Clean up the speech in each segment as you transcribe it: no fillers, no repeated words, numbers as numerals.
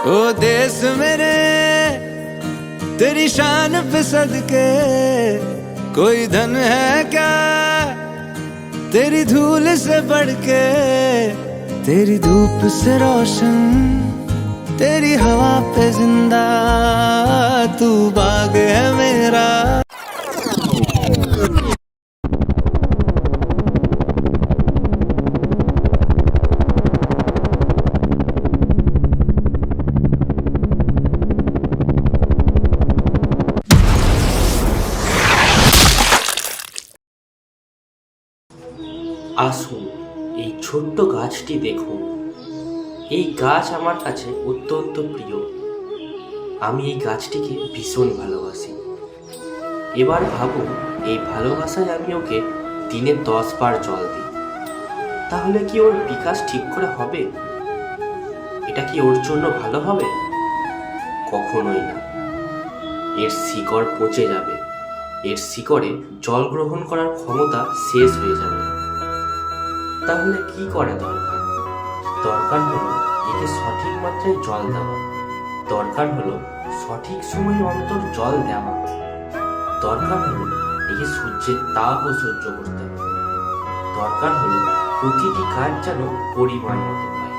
ओ देश मेरे तेरी शान पे सदके, कोई धन है क्या तेरी धूल से बढ़ के। तेरी धूप से रोशन, तेरी हवा पे जिंदा, तू बाग है मेरा। আসুন এই ছোট্ট গাছটি দেখুন। এই গাছ আমার কাছে অত্যন্ত প্রিয়। আমি এই গাছটিকে ভীষণ ভালোবাসি। এবার ভাবুন, এই ভালোবাসায় আমি ওকে দিনে 10 বার জল দিই, তাহলে কি ওর বিকাশ ঠিক করে হবে? এটা কি ওর জন্য ভালো হবে? কখনোই না। এর শিকড় পচে যাবে, এর শিকড়ে জল গ্রহণ করার ক্ষমতা শেষ হয়ে যাবে। তাহলে কি করা দরকার? দরকার হলো একে সঠিক মাত্রায় জল দেওয়া, দরকার হলো সঠিক সময় অন্তর জল দেওয়া, দরকার হলো একে সূর্যের তাপও সহ্য করতে হবে, দরকার হলো প্রতিটি কাজ যেন পরিমাণ মতো হয়।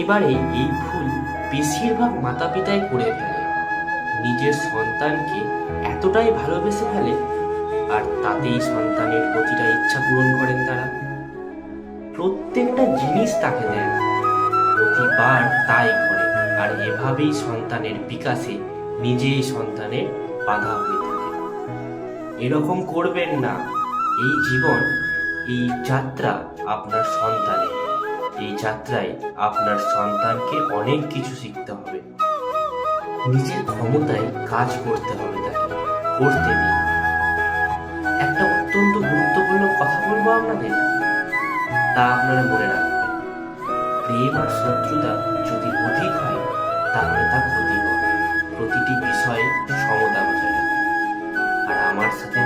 এবারে এই ভুল বেশিরভাগ মাতা পিতাই করে ফেলে। নিজের সন্তানকে এতটাই ভালোবেসে ফেলে, আর তাতেই সন্তানের প্রতিটা ইচ্ছা পূরণ করেন তারা। প্রত্যেকটা জিনিস তাকে দেন, প্রতিবার তাই করে, আর এভাবেই সন্তানের বিকাশে নিজেই সন্তানের বাধা হয়ে থাকে। এরকম করবেন না। এই জীবন, এই যাত্রা আপনার সন্তানের। এই যাত্রায় আপনার সন্তানকে অনেক কিছু শিখতে হবে। নিজের ক্ষমতায় কাজ করতে হবে, তাকে করতে দিন। একটা অত্যন্ত গুরুত্বপূর্ণ কথা বলবো আপনাদের, তা আপনারা মনে রাখবেন। প্রেম আর শত্রুতা যদি অধিক হয় তাহলে তা ক্ষতিকর। প্রতিটি বিষয়ে সমতা বজায় রাখুন। আর আমার সাথে